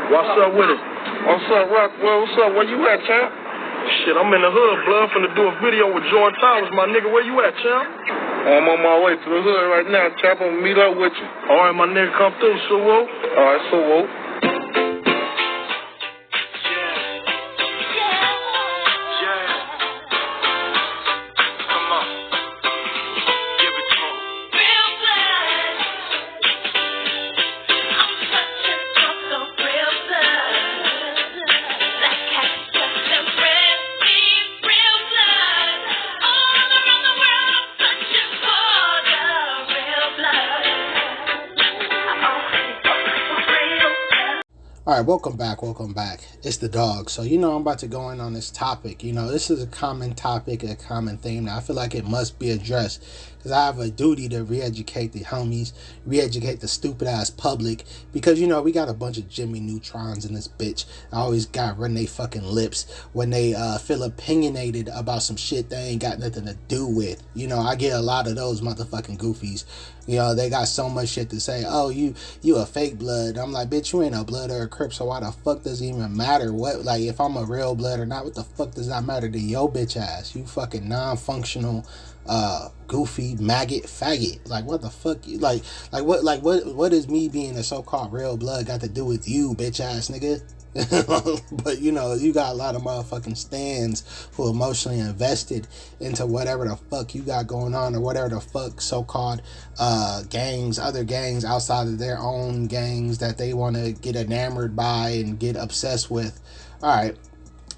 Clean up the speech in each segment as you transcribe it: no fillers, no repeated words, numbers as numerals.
What's up with it? What's up, Rockwell? What's up? Where you at, champ? Shit, I'm in the hood, blood. Finna do a video with Jordan Towers, my nigga. Where you at, champ? I'm on my way to the hood right now, champ. I'm gonna meet up with you. All right, my nigga, come through, so whoa. All right, so whoa. All right, welcome back. It's the dog. So, I'm about to go in on this topic. This is a common topic, a common theme. Now, I feel like it must be addressed because I have a duty to re-educate the homies, re-educate the stupid-ass public because, we got a bunch of Jimmy Neutrons in this bitch. I always got run they fucking lips when they feel opinionated about some shit they ain't got nothing to do with. I get a lot of those motherfucking goofies. They got so much shit to say. Oh, you a fake blood. I'm like, bitch, you ain't a blood or a crip, so why the fuck does it even matter? What, like, if I'm a real blood or not, what the fuck does that matter to your bitch ass? You fucking non-functional, goofy, maggot, faggot. Like, what the fuck? What is me being a so-called real blood got to do with you, bitch ass nigga? But you got a lot of motherfucking stands who emotionally invested into whatever the fuck you got going on, or whatever the fuck so-called gangs, other gangs outside of their own gangs that they want to get enamored by and get obsessed with. Alright,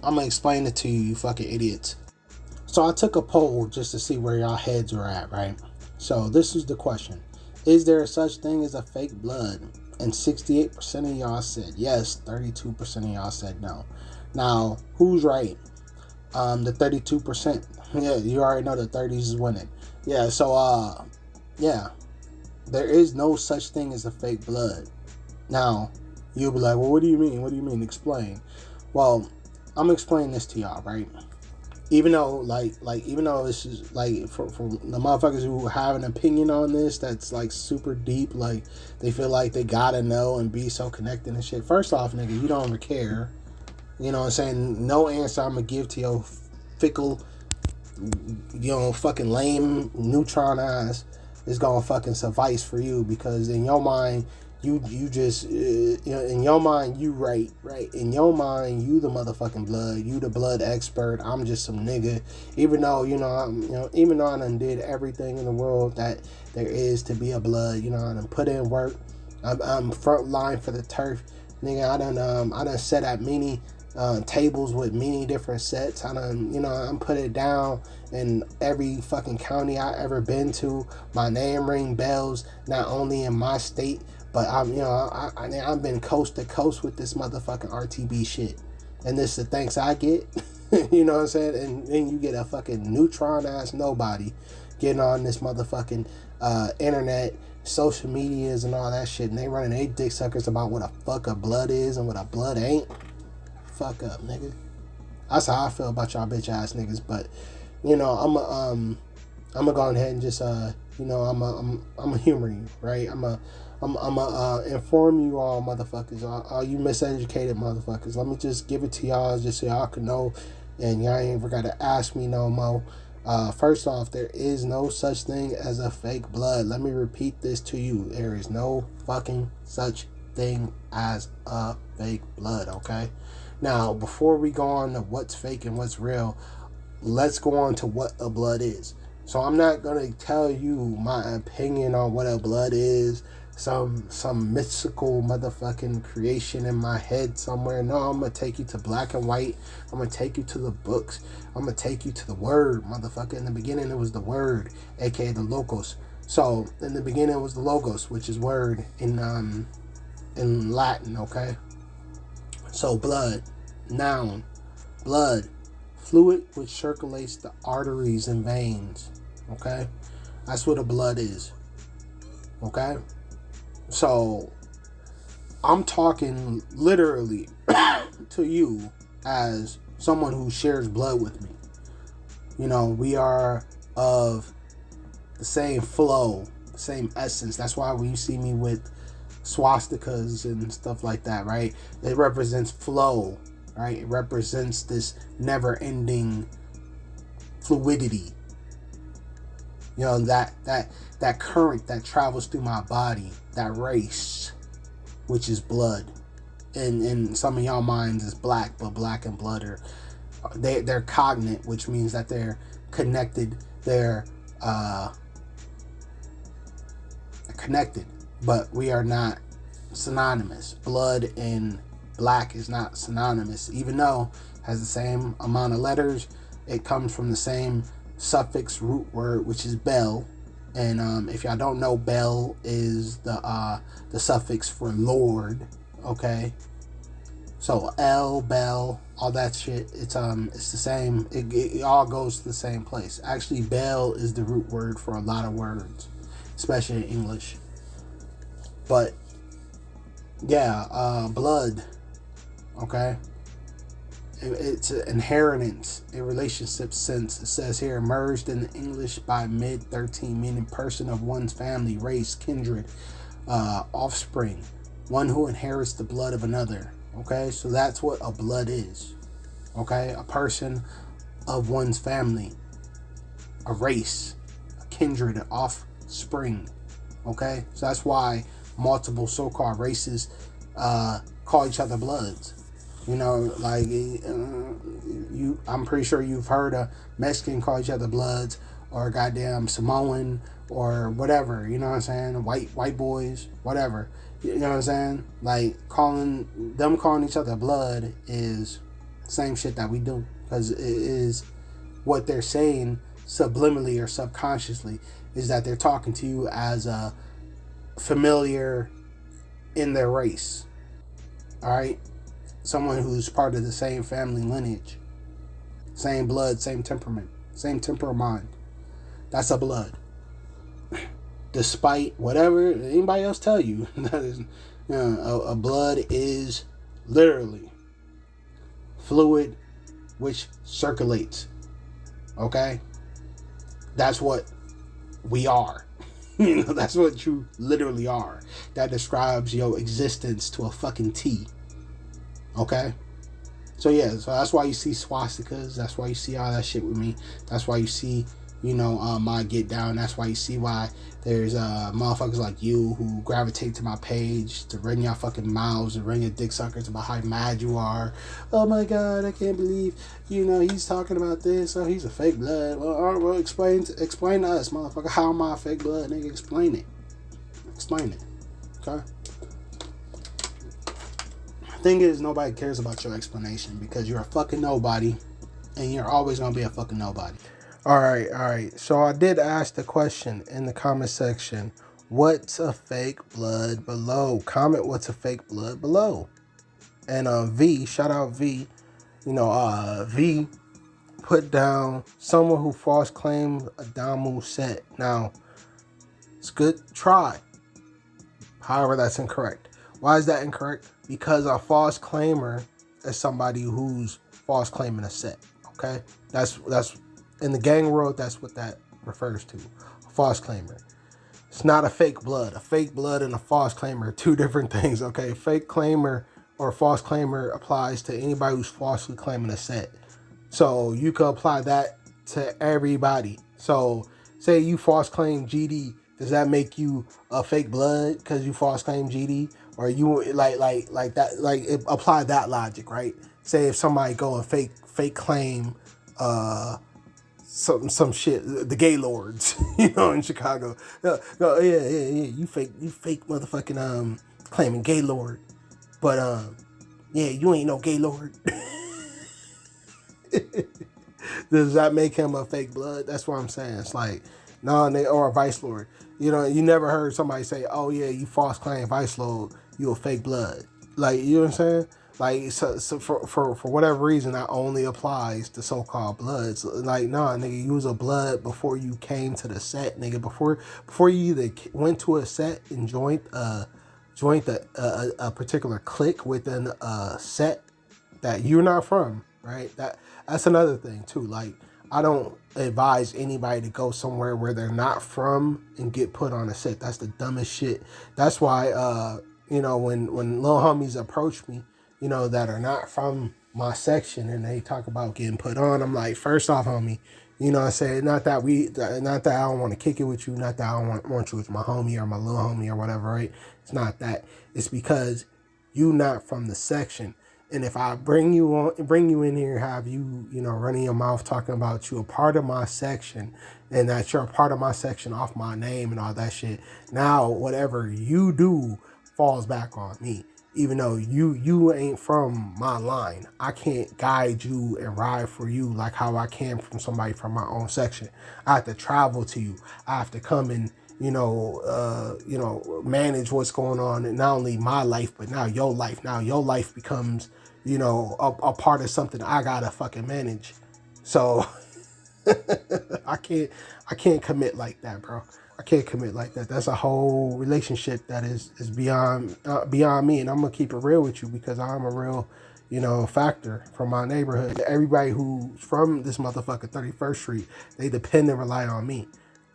I'm gonna explain it to you, you fucking idiots. So I took a poll just to see where y'all heads are at, right? So this is the question: is there such thing as a fake blood? And 68% of y'all said yes, 32% of y'all said no. Now, who's right? The 32%. Yeah, you already know the 30s is winning. Yeah, so, there is no such thing as a fake blood. Now, you'll be like, well, what do you mean? What do you mean? Explain. Well, I'm gonna explain this to y'all, right? Even though, even though this is, like, for the motherfuckers who have an opinion on this that's, like, super deep, like, they feel like they gotta know and be so connected and shit. First off, nigga, you don't care. You know what I'm saying? No answer I'm gonna give to your fickle, fucking lame neutron ass is gonna fucking suffice for you, because in your mind, you just, in your mind, you right? In your mind, you the motherfucking blood. You the blood expert. I'm just some nigga. Even though, even though I done did everything in the world that there is to be a blood, I done put in work. I'm front line for the turf. Nigga, I done set at many tables with many different sets. I'm put it down in every fucking county I ever been to. My name ring bells, not only in my state, but I've been coast to coast with this motherfucking RTB shit. And this is the thanks I get. You know what I'm saying? And then you get a fucking neutron ass nobody getting on this motherfucking internet, social medias and all that shit. And they running they dick suckers about what a fuck a blood is and what a blood ain't. Fuck up, nigga. That's how I feel about y'all bitch ass niggas. But, I'm gonna go ahead and just, I'm a humor you, right? I'm inform you all motherfuckers, all you miseducated motherfuckers. Let me just give it to y'all just so y'all can know, and y'all ain't ever gotta ask me no more. First off, there is no such thing as a fake blood. Let me repeat this to you. There is no fucking such thing as a fake blood, okay? Now, before we go on to what's fake and what's real, let's go on to what a blood is. So I'm not gonna tell you my opinion on what a blood is, some mystical motherfucking creation in my head somewhere. No, I'm gonna take you to black and white. I'm gonna take you to the books. I'm gonna take you to the word, motherfucker. In the beginning, it was the word, aka the logos. So in the beginning, it was the logos, which is word in Latin. Okay. So blood, noun, blood, fluid which circulates the arteries and veins. Okay, that's what a blood is. Okay. So, I'm talking literally to you as someone who shares blood with me. We are of the same flow, the same essence. That's why when you see me with swastikas and stuff like that, right? It represents flow, right? It represents this never-ending fluidity. You know, that current that travels through my body, that race, which is blood. And in some of y'all minds is black, but black and blood are they're cognate, which means that they're connected. They're connected, but we are not synonymous. Blood and black is not synonymous, even though it has the same amount of letters. It comes from the same suffix root word, which is bel. And if y'all don't know, bel is the suffix for Lord. Okay, so El, bel, all that shit. It's the same. It all goes to the same place. Actually, bel is the root word for a lot of words, especially in English. But yeah, blood. Okay, it's an inheritance, a relationship sense. It says here, emerged in the English by mid-13, meaning person of one's family, race, kindred, offspring, one who inherits the blood of another. Okay, so that's what a blood is. Okay, a person of one's family, a race, a kindred, an offspring. Okay, so that's why multiple so-called races call each other bloods. You know, like I'm pretty sure you've heard a Mexican call each other bloods, or a goddamn Samoan, or whatever. You know what I'm saying? White boys, whatever. You know what I'm saying? Like calling each other blood is the same shit that we do, because it is what they're saying subliminally or subconsciously, is that they're talking to you as a familiar in their race. All right, someone who's part of the same family lineage, same blood, same temperament, same temperament. That's a blood. Despite whatever anybody else tell you, that is, a blood is literally fluid which circulates. Okay, that's what we are. That's what you literally are. That describes your existence to a fucking T. Okay, so yeah, so that's why you see swastikas. That's why you see all that shit with me. That's why you see, my get down. That's why you see why there's motherfuckers like you who gravitate to my page to run your fucking mouths and run your dick suckers about how mad you are. Oh my god, I can't believe he's talking about this. Oh, he's a fake blood. Well, all right, well, explain to us, motherfucker. How am I a fake blood, nigga? Explain it. Okay. Thing is, nobody cares about your explanation, because you're a fucking nobody, and you're always gonna be a fucking nobody. All right. So I did ask the question in the comment section, what's a fake blood below? Comment what's a fake blood below. And V, shout out V. V put down someone who false claimed a Damu set. Now, it's good try. However, that's incorrect. Why is that incorrect? Because a false claimer is somebody who's false claiming a set. Okay, that's in the gang world. That's what that refers to. A false claimer. It's not a fake blood. A fake blood and a false claimer are two different things. Okay, fake claimer or false claimer applies to anybody who's falsely claiming a set. So you can apply that to everybody. So say you false claim GD. Does that make you a fake blood because you false claim GD? Or you like that, like apply that logic, right? Say if somebody go and fake claim some shit, the gay lords, in Chicago. Yeah, you fake motherfucking claiming gay lord. But you ain't no gay lord. Does that make him a fake blood? That's what I'm saying. It's like, no, or a vice lord. You never heard somebody say, oh yeah, you false claim vice lord, you a fake blood. Like, you know what I'm saying? Like, so for whatever reason, that only applies to so-called bloods. Like, nah, nigga, you was a blood before you came to the set, nigga. Before you either went to a set and joined a particular clique within a set that you're not from, right? That's another thing too. Like, I don't advise anybody to go somewhere where they're not from and get put on a set. That's the dumbest shit. That's why you know, when little homies approach me, you know, that are not from my section and they talk about getting put on, I'm like, first off, homie, you know what I'm saying? Not that I don't want to kick it with you, not that I don't want you as my homie or my little homie or whatever, right? It's not that. It's because you not from the section. And if I bring you in here, have you, you know, running your mouth talking about you a part of my section and that you're a part of my section off my name and all that shit, now whatever you do falls back on me. Even though you ain't from my line, I can't guide you and ride for you like how I can from somebody from my own section. I have to travel to you. I have to come and manage what's going on in not only my life but now your life. Now your life becomes, you know, a part of something I gotta fucking manage. So I can't commit like that, bro. I can't commit like that. That's a whole relationship that is beyond me, and I'm gonna keep it real with you because I'm a real, you know, factor from my neighborhood. Everybody who's from this motherfucking 31st Street, they depend and rely on me,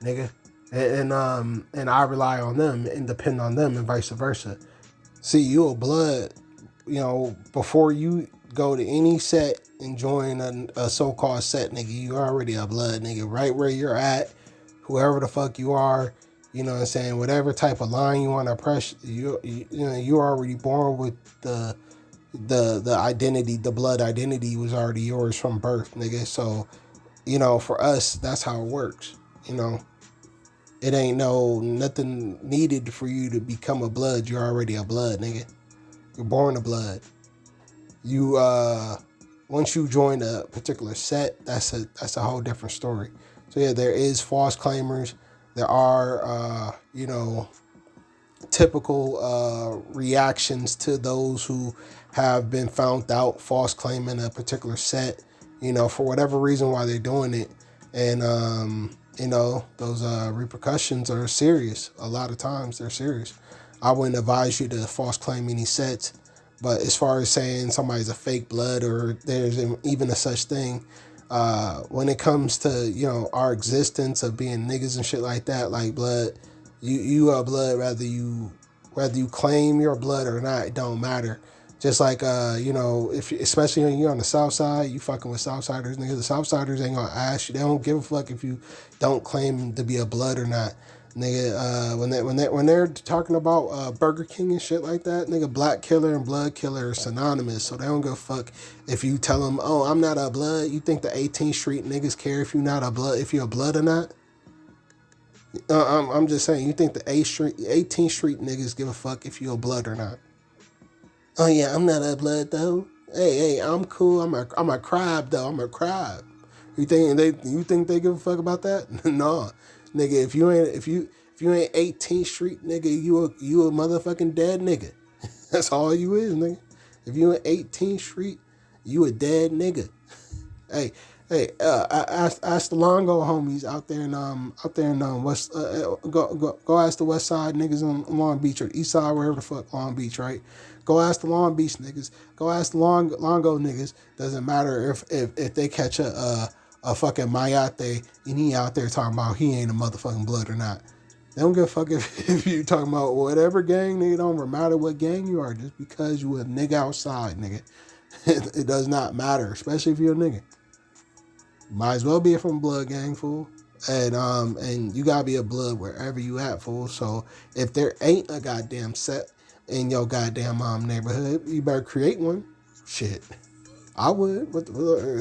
nigga, and I rely on them and depend on them, and vice versa. See, you a blood, you know, before you go to any set and join a so-called set, nigga, you already a blood, nigga, right where you're at. Whoever the fuck you are, you know what I'm saying, whatever type of line you want to press, you know, you're already born with the identity, the blood identity was already yours from birth, nigga. So, you know, for us, that's how it works. You know, it ain't nothing needed for you to become a blood. You're already a blood, nigga. You're born a blood. You once you join a particular set, that's a whole different story. So yeah, there is false claimers. There are, you know, typical reactions to those who have been found out false claiming a particular set, you know, for whatever reason why they're doing it. And, you know, those repercussions are serious. A lot of times they're serious. I wouldn't advise you to false claim any sets. But as far as saying somebody's a fake blood or there's even a such thing, when it comes to, you know, our existence of being niggas and shit like that, like blood, you are blood whether you claim your blood or not, it don't matter. Just like you know, especially when you're on the south side, you fucking with Southsiders, niggas. The Southsiders ain't gonna ask you. They don't give a fuck if you don't claim to be a blood or not. Nigga, when they're talking about Burger King and shit like that, nigga, black killer and blood killer are synonymous, so they don't give a fuck if you tell them, oh, I'm not a blood. You think the 18th Street niggas care if you're not a blood, if you're a blood or not? I'm just saying, you think the 18th Street niggas give a fuck if you're a blood or not? Oh yeah, I'm not a blood though. Hey, I'm cool. I'm a crab though. I'm a crab. You think they give a fuck about that? No. Nigga, if you ain't 18th Street, nigga, you a motherfucking dead nigga. That's all you is, nigga. If you ain't 18th Street, you a dead nigga. Hey, ask the Longo homies out there in West. Go ask the West Side niggas on Long Beach or East Side, wherever the fuck Long Beach, right? Go ask the Long Beach niggas. Go ask the Longo niggas. Doesn't matter if they catch a fucking Mayate and he out there talking about he ain't a motherfucking blood or not. They don't give a fuck if you talking about whatever gang, nigga. Don't matter what gang you are. Just because you a nigga outside, nigga. It does not matter, especially if you're a nigga. Might as well be from a blood gang, fool. And you gotta be a blood wherever you at, fool. So if there ain't a goddamn set in your goddamn neighborhood, you better create one. Shit. I would, but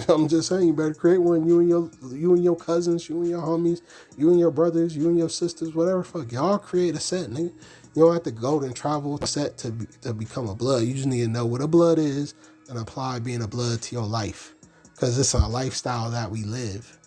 I'm just saying, you better create one. You and your cousins, you and your homies, you and your brothers, you and your sisters, whatever. Fuck, y'all create a set, nigga. You don't have to go and travel a set to become a blood. You just need to know what a blood is and apply being a blood to your life, because it's a lifestyle that we live.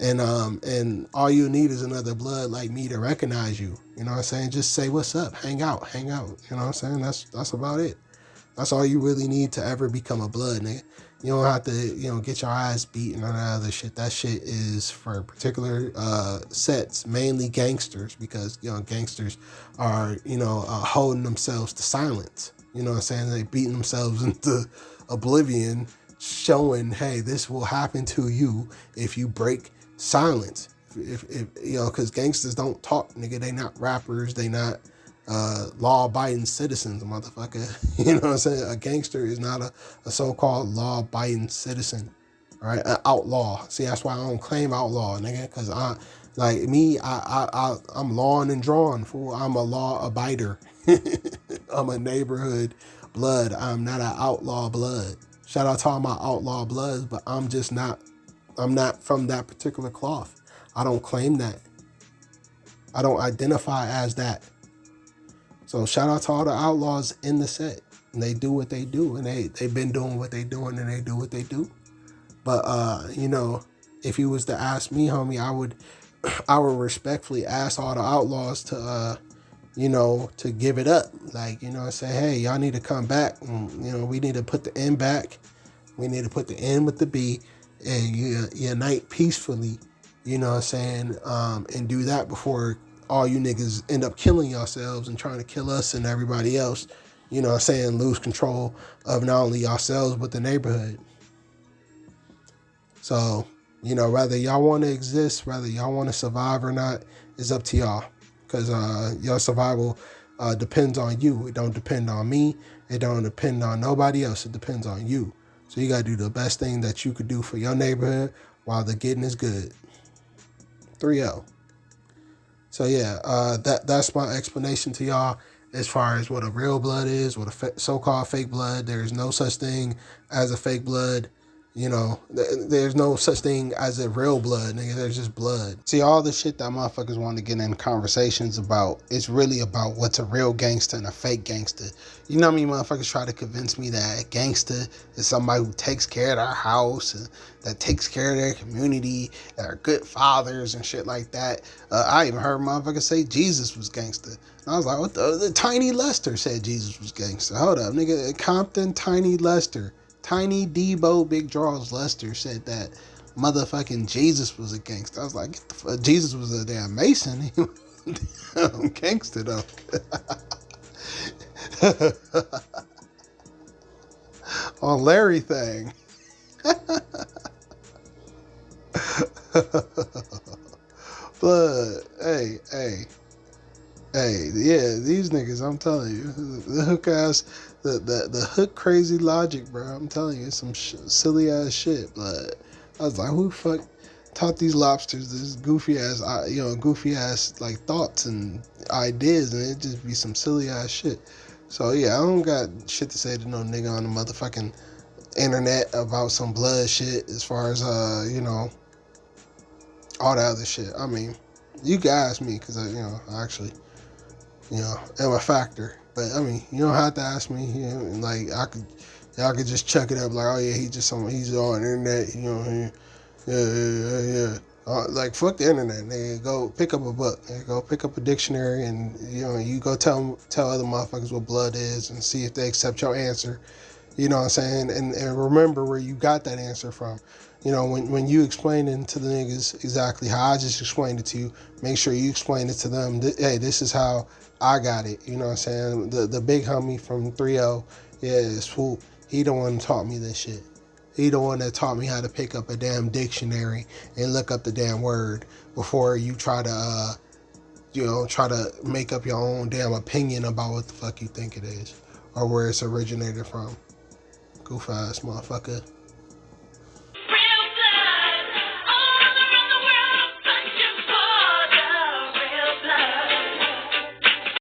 And all you need is another blood like me to recognize you. You know what I'm saying? Just say what's up, hang out. You know what I'm saying? That's about it. That's all you really need to ever become a blood, nigga. You don't have to, get your ass beat and all that other shit. That shit is for particular sets, mainly gangsters, because, gangsters are, holding themselves to silence. You know what I'm saying? They beating themselves into oblivion, showing, hey, this will happen to you if you break silence. If because gangsters don't talk, nigga. They not rappers. They not law-abiding citizens, motherfucker. You know what I'm saying? A gangster is not a so-called law-abiding citizen, all right? An outlaw. See, that's why I don't claim outlaw, nigga, because I'm lawn and drawn, fool. I'm a law abider. I'm a neighborhood blood. I'm not an outlaw blood. Shout out to all my outlaw bloods, but I'm not from that particular cloth. I don't claim that. I don't identify as that. So shout out to all the outlaws in the set. And they do what they do. And they've been doing what they doing and they do what they do. But, you know, if you was to ask me, homie, I would respectfully ask all the outlaws to, you know, to give it up. Like, you know, say, hey, y'all need to come back. And, you know, we need to put the N back. We need to put the N with the B and unite peacefully, you know what I'm saying, and do that before all you niggas end up killing yourselves and trying to kill us and everybody else, you know what I'm saying, lose control of not only yourselves but the neighborhood. So, you know, whether y'all want to exist, whether y'all want to survive or not, is up to y'all. Because your survival depends on you. It don't depend on me. It don't depend on nobody else. It depends on you. So you got to do the best thing that you could do for your neighborhood while the getting is good. 3-0. So yeah, that's my explanation to y'all as far as what a real blood is, what a so-called fake blood. There is no such thing as a fake blood. You know, there's no such thing as a real blood, nigga. There's just blood. See, all the shit that motherfuckers want to get in conversations about, it's really about what's a real gangster and a fake gangster. You know what I mean? Motherfuckers try to convince me that a gangster is somebody who takes care of their house and that takes care of their community, that are good fathers and shit like that. I even heard motherfuckers say Jesus was gangster. And I was like, what the Tiny Lester said Jesus was gangster. Hold up, nigga. Compton, Tiny Lester. Tiny Debo Big Draws Lester said that motherfucking Jesus was a gangster. I was like, Jesus was a damn Mason. He was a damn gangster though. On Larry thing. But hey, yeah, these niggas, I'm telling you, the hook ass, the hook crazy logic, bro. I'm telling you, it's some silly ass shit. But I was like, who the fuck taught these lobsters this goofy ass like thoughts and ideas, and it just be some silly ass shit. So yeah, I don't got shit to say to no nigga on the motherfucking internet about some blood shit as far as you know, all that other shit. I mean, you can ask me because I actually, you know, am a factor. But I mean, you don't have to ask me. You know, like y'all could just chuck it up like, oh yeah, he's on the internet. You know, yeah. Like fuck the internet, nigga. Go pick up a book. Nigga. Go pick up a dictionary, and you know, you go tell other motherfuckers what blood is, and see if they accept your answer. You know what I'm saying? And remember where you got that answer from. You know, when you explain it to the niggas exactly how I just explained it to you, make sure you explain it to them. Hey, this is how I got it. You know what I'm saying? The big homie from 3-0, yeah, Swoop, he the one who taught me this shit. He the one that taught me how to pick up a damn dictionary and look up the damn word before you try to, try to make up your own damn opinion about what the fuck you think it is or where it's originated from. Goof ass motherfucker.